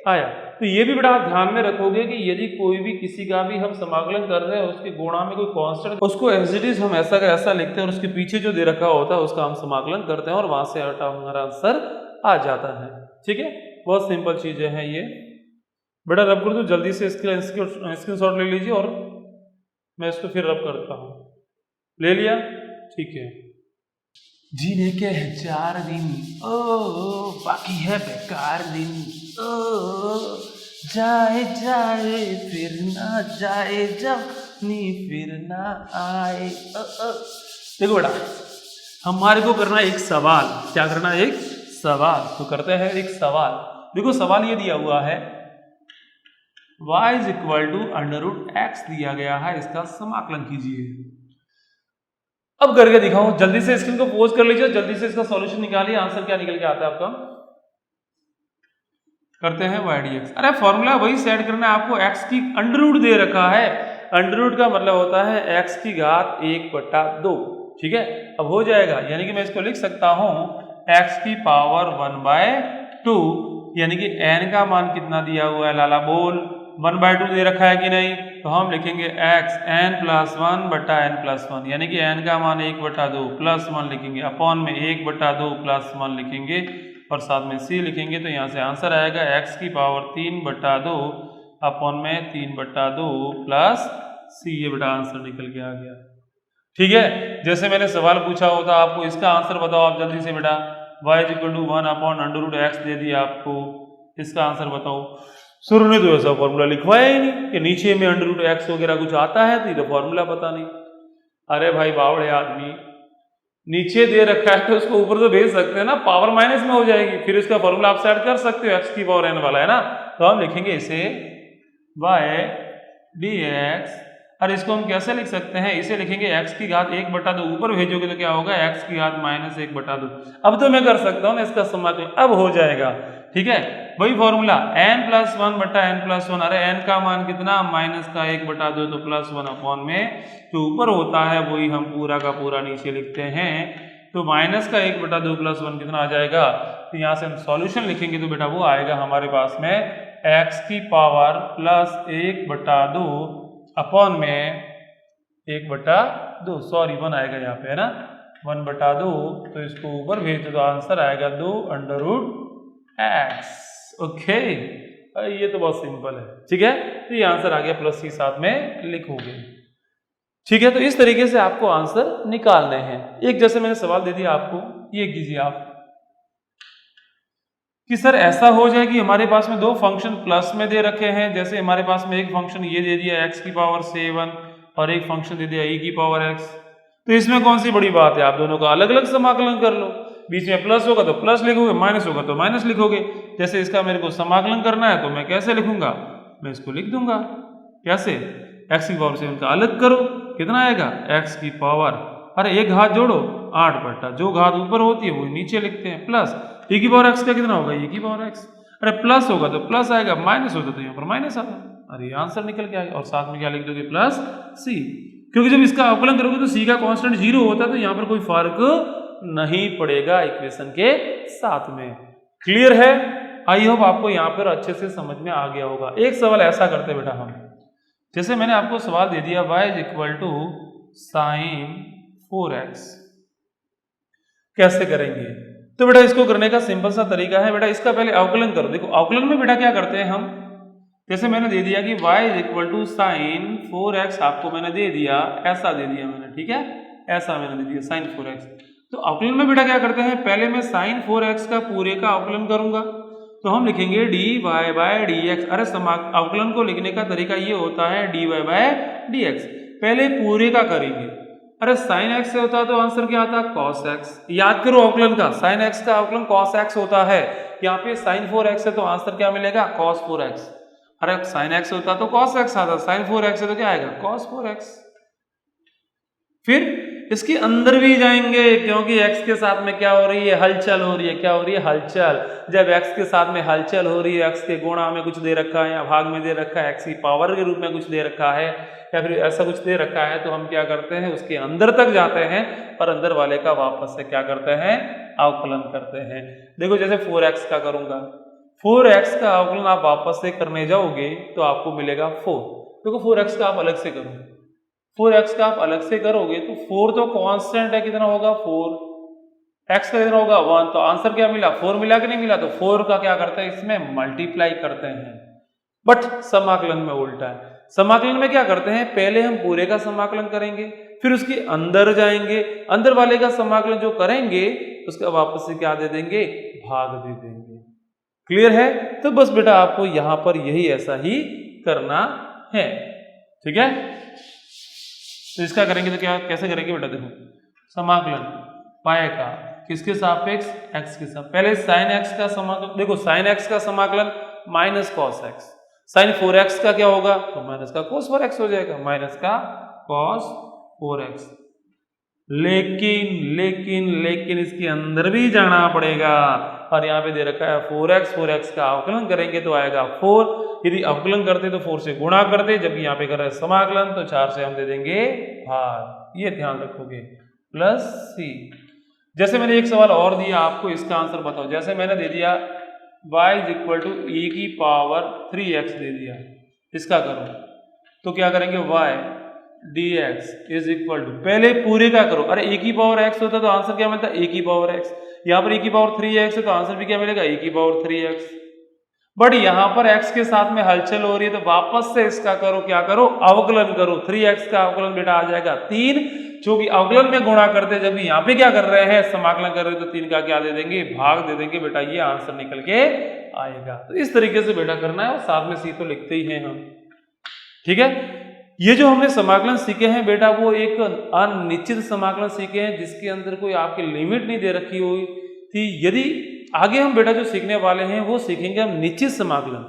आया। तो ये भी बेटा आप ध्यान में रखोगे कि यदि कोई भी किसी का भी हम समाकलन कर रहे हैं, उसके गुणा में कोई कांस्टेंट, उसको एज इट इज हम ऐसा का ऐसा लिखते हैं और उसके पीछे जो दे रखा होता है उसका हम समाकलन करते हैं और वहां से हमारा आंसर आ जाता है। ठीक है, बहुत सिंपल चीजें हैं ये। बेटा रब कर दो जल्दी से, इसके स्क्रीनशॉट ले लीजिए और मैं इसको फिर रब करता हूँ। ले लिया, ठीक है। जीने के हैं 4 दिन, ओ बाकी है बेकार दिन, ओ जाए जाए फिर ना जाए, जब नी फिर ना आए। देखो बेटा, हमारे को करना एक सवाल, क्या करना, एक सवाल। तो करते हैं एक सवाल। देखो सवाल ये दिया हुआ है y is equal to √x दिया गया है, इसका समाकलन कीजिए। अब करके दिखाऊं, जल्दी से स्क्रीन को पॉज कर लीजिए, जल्दी से इसका सॉल्यूशन निकालिए, आंसर क्या निकल के आता है आपका। करते हैं y dx। अरे फॉर्मूला वही सेट करना है आपको, x की अंडर दे रखा है, अंडर का मतलब होता है x की घात 1/2, ठीक है। अब हो जाएगा, यानी कि मैं इसको लिख सकता हूं x की पावर 1/2, यानी कि n का मान कितना दिया हुआ है लाला बोल, 1/2 दे रखा है कि नहीं, तो हम लिखेंगे x n + 1/n + 1, यानी कि n का मान 1/2 + 1 लिखेंगे, अपॉन में 1/2 + 1 लिखेंगे और साथ में c लिखेंगे। तो यहाँ से आंसर आएगा x की पावर 3/2 अपॉन में 3/2 + c। ये बेटा आंसर निकल के आ गया, ठीक है। जैसे मैंने सवाल पूछा होता आपको, इसका आंसर बताओ आप जल्दी से बेटा। y = 1/√x दे दिया आपको, इसका आंसर बताओ। शुरू ने तो ऐसा फॉर्मूला लिखवाया ही नहीं कि नीचे में √x वगैरह कुछ आता है, तो ये तो फॉर्मूला पता नहीं। अरे भाई बावड़े आदमी, नीचे दे रखा है तो उसको ऊपर तो भेज सकते हैं ना, पावर माइनस में हो जाएगी, फिर इसका फॉर्मूला आप सेट कर सकते हो, x की पावर n वाला है ना। तो हम लिखेंगे इसे y dx, और इसको हम कैसे लिख सकते हैं, इसे लिखेंगे x की घात 1/2, ऊपर भेजोगे तो क्या होगा x की घात -1/2। अब तो मैं कर सकता हूँ ना इसका समाकलन, अब हो जाएगा, ठीक है। वही फॉर्मूला n + 1/n + 1, अरे n का मान कितना, -1/2, तो +1 अपॉन में जो ऊपर होता है वही हम पूरा का पूरा नीचे लिखते हैं। तो -1/2 + 1 कितना आ जाएगा, तो यहाँ से हम सॉल्यूशन लिखेंगे तो बेटा वो आएगा हमारे पास में x की पावर +1/2 अपॉन में 1/2, सॉरी 1 आएगा यहाँ पे, है ना, 1/2, तो इसको ऊपर भेज दो तो आंसर आएगा 2√x। ओके, ये तो बहुत सिंपल है, ठीक है। तो ये आंसर आ गया, प्लस c साथ में लिखोगे, ठीक है। तो इस तरीके से आपको आंसर निकालने हैं। एक जैसे मैंने सवाल दे दिया आपको, ये कीजिए आप कि सर ऐसा हो जाए कि हमारे पास में 2 फंक्शन प्लस में दे रखे हैं, जैसे हमारे पास में एक फंक्शन ये दे दिया x की पावर 7 और एक फंक्शन दे दिया e की पावर x, तो इसमें कौन सी बड़ी बात है, आप दोनों का अलग अलग समाकलन कर लो। बीच में प्लस होगा तो प्लस लिखोगे, माइनस होगा तो माइनस लिखोगे। जैसे इसका मेरे को समाकलन करना है तो मैं कैसे लिखूंगा, मैं इसको लिख दूंगा कैसे, x की पावर 7 का अलग करो, कितना आएगा x की पावर, अरे एक घात जोड़ो 8/, जो घात ऊपर होती है वो नीचे लिखते हैं, प्लस e की पावर x का कितना होगा, e की पावर x, अरे प्लस होगा तो प्लस आएगा, माइनस होगा तो यहाँ पर माइनस आता, अरे आंसर निकल के आएगा। और साथ में क्या लिख दोगे, +c, क्योंकि जब इसका अवकलन करोगे तो c का कांस्टेंट 0 होता है, तो यहाँ पर कोई फर्क नहीं पड़ेगा इक्वेशन के साथ में। क्लियर है, आई होप आपको यहाँ पर अच्छे से समझ में आ गया होगा। एक सवाल ऐसा करते बेटा हम, जैसे मैंने आपको सवाल दे दिया y = sin 4x, कैसे करेंगे। तो बेटा इसको करने का सिंपल सा तरीका है, बेटा इसका पहले अवकलन करो। देखो अवकलन में बेटा क्या करते हैं हम, जैसे मैंने दे दिया कि y = sin 4x, आपको मैंने दे दिया, ऐसा दे दिया मैंने, ठीक है, ऐसा मैंने दे दिया sin 4x। तो अवकलन में बेटा क्या करते हैं, पहले मैं sin 4x का पूरे का अवकलन करूंगा, तो हम लिखेंगे dy/dx। अरे अवकलन को लिखने का तरीका ये होता है dy/dx, पहले पूरे का करेंगे। अरे sin x से होता है तो आंसर क्या आता है, cos x। याद करो अवकलन का, sin x का अवकलन cos x होता है, यहाँ पे sin 4x है तो आंसर क्या मिलेगा, cos 4x। अरे sin x होता तो cos x आता, sin 4x है तो क्या आएगा, cos 4x। फिर इसके अंदर भी जाएंगे, क्योंकि x के साथ में क्या हो रही है, हलचल हो रही है, क्या हो रही है, hलचल। जब x के साथ में हलचल हो रही है, x के गुणा में कुछ दे रखा है या भाग में दे रखा है, x की पावर के रूप में कुछ दे रखा है या फिर ऐसा कुछ दे रखा है, तो हम क्या करते हैं, उसके अंदर तक जाते हैं और अंदर वाले का वापस से क्या करते हैं, अवकलन करते हैं। देखो जैसे 4x का करूंगा, 4x का अवकलन आप वापस से करने जाओगे तो आपको मिलेगा 4। देखो 4x का आप अलग से करो, 4x का आप अलग से करोगे तो 4 तो कांस्टेंट है, कितना होगा 4, x का कितना होगा 1, तो आंसर क्या मिला 4 मिला कि नहीं मिला, तो 4 का क्या करते हैं इसमें मल्टीप्लाई करते हैं। बट समाकलन में उल्टा है, समाकलन में क्या करते हैं पहले हम पूरे का समाकलन करेंगे फिर उसके अंदर जाएंगे, अंदर वाले का समाकलन जो करेंगे उसका वापस से क्या दे देंगे भाग दे देंगे। क्लियर है, तो बस बेटा आपको यहां पर यही ऐसा ही करना है, ठीक है। तो इसका करेंगे तो क्या कैसे करेंगे बेटा, देखो समाकलन पाए का किसके सापेक्ष x के सापेक्ष, पहले sin x का समाकलन, देखो sin x का समाकलन minus cos x, sin 4x का क्या होगा तो माइनस का cos 4x हो जाएगा, माइनस का cos 4x। लेकिन इसके अंदर भी जाना पड़ेगा और यहाँ पे दे रखा है 4x का अवकलन करेंगे तो आएगा 4, यदि अवकलन करते तो 4 से गुणा करते, जबकि यहाँ पे कर रहे हैं समाकलन तो 4 से हम दे देंगे भाग, ये ध्यान रखोगे, प्लस c। जैसे मैंने एक सवाल और दिया आपको, इसका आंसर बताओ। जैसे मैंने दे दिया y = e⁻3x दे दिया, इसका करो तो क्या करेंगे y dx = पहले पूरे का करो, अरे e⁻x होता तो आंसर क्या मिलता e⁻x, यहाँ पर e⁻3x है तो आंसर भी क्या मिलेगा e⁻3x। बट यहाँ पर x के साथ में हलचल हो रही है तो वापस से इसका करो, क्या करो अवकलन करो, 3x का अवकलन बेटा आ जाएगा 3, जो कि अवकलन में गुणा करते, जब यहाँ पे क्या कर रहे हैं समाकलन कर रहे हैं तो 3 का क्या दे देंगे भाग दे देंगे, बेटा ये आंसर निकल के आएगा। तो इस तरीके से बेटा करना है और साथ में सी तो लिखते ही हैं हम, ठीक है। ये जो हमने समाकलन सीखे हैं बेटा वो एक अनिश्चित समाकलन सीखे हैं जिसके अंदर कोई आपकी लिमिट नहीं दे रखी हुई थी। यदि आगे हम बेटा जो सीखने वाले हैं वो सीखेंगे हम निश्चित समाकलन।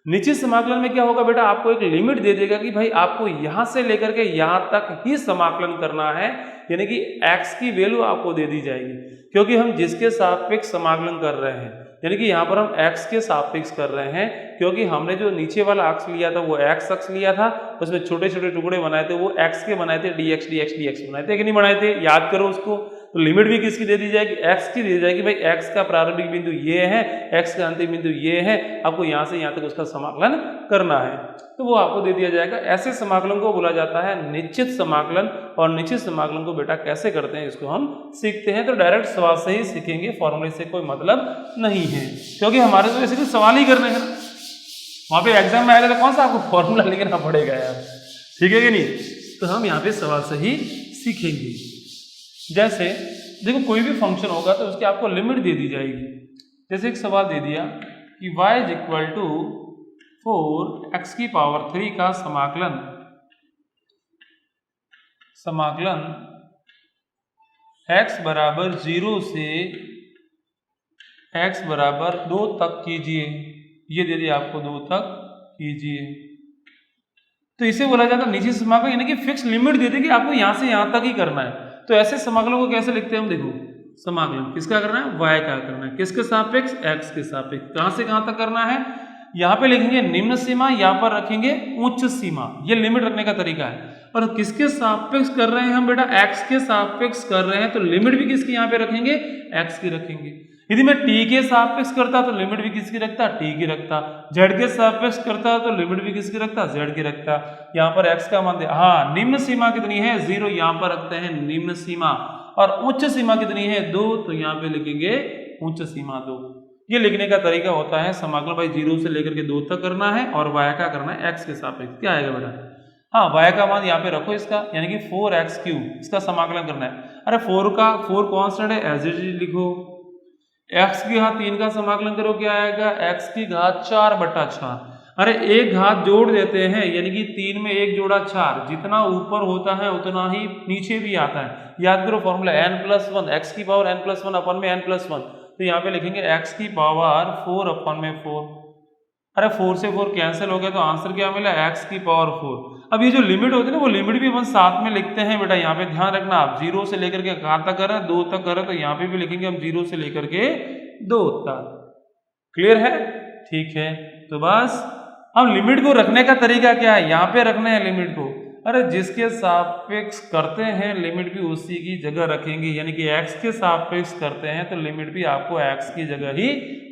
निश्चित समाकलन में क्या होगा बेटा, आपको एक लिमिट दे देगा कि भाई आपको यहां से लेकर के यहां तक ही समाकलन करना है, यानी कि x की वैल्यू आपको दे दी जाएगी, क्योंकि हम जिसके सापेक्ष समाकलन कर रहे हैं, यानी कि यहाँ पर हम x के सापेक्ष कर रहे हैं, क्योंकि हमने जो नीचे वाला अक्ष लिया था वो x अक्ष लिया था, उसमें छोटे छोटे टुकड़े बनाए थे, वो x के बनाए थे, dx बनाए थे कि नहीं बनाए थे, याद करो उसको। तो लिमिट भी किसकी दे दी जाएगी, x की दे दी जाएगी, भाई x का प्रारंभिक बिंदु ये है, x का अंतिम बिंदु ये है, आपको यहाँ से यहाँ तक उसका समाकलन करना है, तो वो आपको दे दिया जाएगा। ऐसे समाकलन को बोला जाता है निश्चित समाकलन, और निश्चित समाकलन को बेटा कैसे करते हैं इसको हम सीखते हैं। तो डायरेक्ट सवाल से ही सीखेंगे, फॉर्मूले से कोई मतलब नहीं है, क्योंकि हमारे तो वैसे भी सवाल ही करने हैं ना, वहाँ पे एग्जाम में आएगा तो कौन सा आपको फॉर्मूला लिखना पड़ेगा यार, ठीक है कि नहीं। तो हम यहाँ पे सवाल से ही सीखेंगे। जैसे देखो कोई भी फंक्शन होगा तो उसकी आपको लिमिट दे दी जाएगी। जैसे एक सवाल दे दिया कि y = 4x⁻3 का समाकलन x = 0 से x = 2 तक कीजिए, ये दे दिया आपको 2 तक कीजिए। तो इसे बोला जाता है निश्चित समाकलन, यानी कि फिक्स लिमिट दे दी कि आपको यहां से यहां तक ही करना है। तो ऐसे समाकलों को कैसे लिखते हैं हम, देखो समाकलन किसका करना है, y का करना है, किसके सापेक्ष x के सापेक्ष, कहां से कहां तक करना है, यहाँ पे लिखेंगे निम्न सीमा, यहाँ पर रखेंगे उच्च सीमा, ये लिमिट रखने का तरीका है। और किसके सापेक्ष कर रहे हैं हम बेटा, x के सापेक्ष कर रहे हैं, तो लिमिट भी किसकी यहाँ पे रखेंगे, x की रखेंगे। यदि मैं t के सापेक्ष करता तो लिमिट भी किसकी रखता, t की रखता। z के सापेक्ष करता तो लिमिट भी किसकी रखता, z की रखता। यहाँ पर x का मान हाँ निम्न सीमा कितनी है 0, यहाँ पर रखते हैं निम्न सीमा, और उच्च सीमा कितनी है 2, तो यहाँ पे लिखेंगे उच्च सीमा 2। ये लिखने का तरीका होता है समाकलन, भाई 0 से लेकर के 2 तक करना है और y का करना है x के सापेक्ष। क्या आएगा बेटा, हाँ y का मान यहाँ पे रखो इसका, यानी कि 4x3 इसका समाकलन करना है। अरे 4 कांस्टेंट है, एज इट इज लिखो, x की घात 3 का समाकलन करो, क्या आएगा x की घात 4/4। अरे एक घात जोड़ देते हैं, यानी कि 3 में 1 जोड़ा 4, जितना ऊपर होता है उतना ही नीचे भी आता है। याद करो फॉर्मूला n+1, x की पावर n+1 अपन में n+1, तो यहाँ पे लिखेंगे x की पावर 4/4। अरे 4 से 4 कैंसिल हो गया, तो आंसर क्या मिला x की पावर 4। अब ये जो लिमिट होती है ना, वो लिमिट भी अपन साथ में लिखते हैं बेटा, यहाँ पे ध्यान रखना, आप 0 से लेकर के कहाँ तक कर रहे हैं, 2 तक कर रहे हैं, तो यहाँ पे भी लिखेंगे हम 0 से लेकर के 2 तक। क्लियर है, ठीक है। तो बस अब लिमिट को रखने का तरीका क्या है, यहाँ पे रखना है लिमिट को। अरे जिसके सापेक्ष करते हैं लिमिट भी उसी की जगह रखेंगे, यानी कि x के सापेक्ष करते हैं तो लिमिट भी आपको x की जगह ही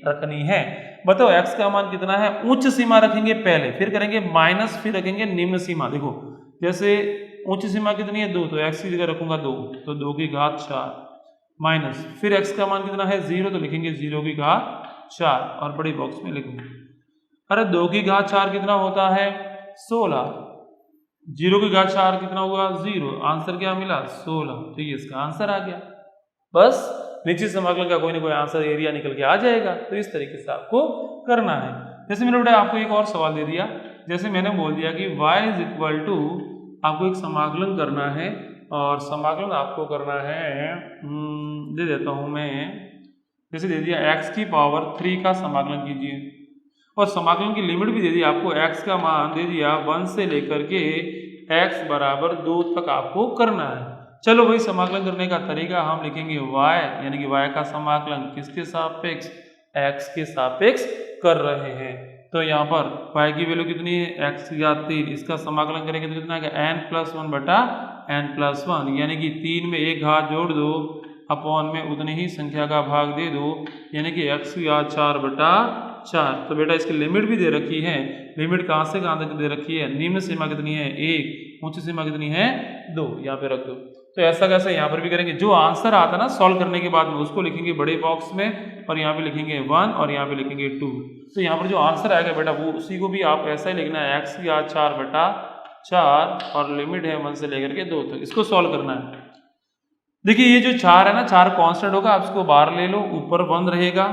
रखनी है। बताओ x का मान कितना है, उच्च सीमा रखेंगे पहले, फिर करेंगे माइनस, फिर रखेंगे निम्न सीमा। देखो जैसे उच्च सीमा कितनी है 2, तो x की जगह रखूंगा 2, तो 2 की घात 4 माइनस फिर x का मान कितना है 0 तो लिखेंगे 0 की घात 4 और बड़ी बॉक्स में लिखूंगे। अरे 2 की घात 4 कितना होता है 16, 0 की घात 4 कितना हुआ 0, आंसर क्या मिला 16, तो ये इसका आंसर आ गया। बस निश्चित समाकलन का कोई ना कोई आंसर एरिया निकल के आ जाएगा। तो इस तरीके से आपको करना है। जैसे मैंने बेटा आपको एक और सवाल दे दिया, जैसे मैंने बोल दिया कि y इज इक्वल टू आपको एक समाकलन करना है और समाकलन आपको करना है दे देता हूं मैं, जैसे दे दिया x की पावर 3 का समाकलन कीजिए और समाकलन की लिमिट भी दे दी आपको, x का मान दे दिया 1 से लेकर के x बराबर 2 तक आपको करना है। चलो भाई समाकलन करने का तरीका हम लिखेंगे y यानी कि y का समाकलन किसके सापेक्ष x के सापेक्ष कर रहे हैं। तो यहाँ पर y की वैल्यू कितनी है x की घात 3, इसका समाकलन करेंगे तो कितना आएगा n+1 बटा n+1 यानी कि 3 में एक घात जोड़ दो अपॉन में उतनी ही संख्या का भाग दे दो यानी कि x की घात 4 बटा 4। तो बेटा इसकी लिमिट भी दे रखी है, लिमिट कहाँ से कहाँ तक दे रखी है, निम्न सीमा कितनी है 1, उच्च सीमा कितनी है 2, यहाँ पे रख दो। तो ऐसा कैसा यहाँ पर भी करेंगे, जो आंसर आता ना सॉल्व करने के बाद में उसको लिखेंगे बड़े बॉक्स में और यहाँ पे लिखेंगे 1 और यहाँ पे लिखेंगे 2। तो यहाँ पर जो आंसर आएगा बेटा वो उसी को भी आप ऐसा ही लिखना है x की घात 4 बटा 4 और लिमिट है 1 से लेकर के 2 तक, इसको सॉल्व करना है। देखिए ये जो 4 है ना 4 कांस्टेंट होगा, आप इसको बाहर ले लो, ऊपर 1 रहेगा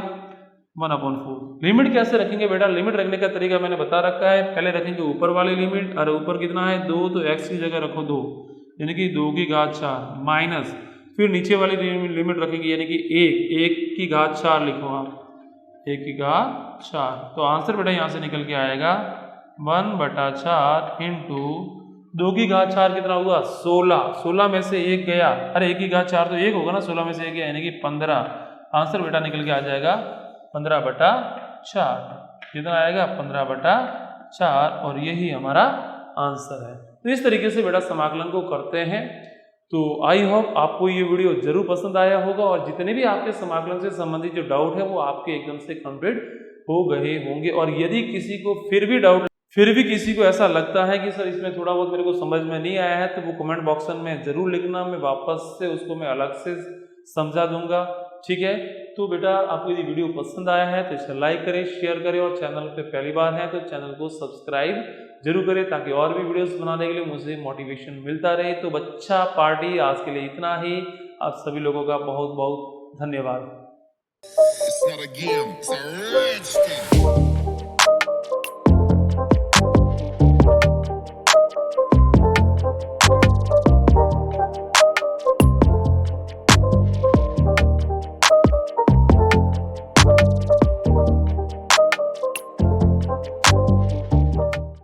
1/4। लिमिट कैसे रखेंगे बेटा, लिमिट रखने का तरीका मैंने बता रखा है। पहले रखेंगे ऊपर वाली लिमिट, अरे ऊपर कितना है 2 तो x की जगह रखो 2 यानी कि 2 की घात 4 माइनस फिर नीचे वाली लिमिट रखेंगे यानी कि 1 की घात 4 लिखो आप 1 की घात 4। तो आंसर बेटा यहाँ से निकल के आएगा 1/4 इंटू 2 की घात 4 कितना हुआ 16, 16 में से 1 गया, अरे 1 की घात 4 तो 1 होगा ना, 16 में से 1 गया यानी कि 15। आंसर बेटा निकल के आ जाएगा 15/4, कितना आएगा 15/4 और यही हमारा आंसर है। तो इस तरीके से बेटा समाकलन को करते हैं। तो आई होप आपको ये वीडियो जरूर पसंद आया होगा और जितने भी आपके समाकलन से संबंधित जो डाउट है वो आपके एकदम से कंप्लीट हो गए होंगे। और यदि किसी को फिर भी किसी को ऐसा लगता है कि सर इसमें थोड़ा बहुत मेरे को समझ में नहीं आया है तो वो कमेंट बॉक्स में जरूर लिखना, मैं वापस से उसको मैं अलग से समझा दूंगा, ठीक है। तो बेटा आपको यदि वीडियो पसंद आया है तो इसे लाइक करें, शेयर करें और चैनल पे पहली बार है तो चैनल को सब्सक्राइब जरूर करें ताकि और भी वीडियोस बनाने के लिए मुझे मोटिवेशन मिलता रहे। तो बच्चा पार्टी आज के लिए इतना ही, आप सभी लोगों का बहुत बहुत धन्यवाद। It's not a game, it's a rich thing.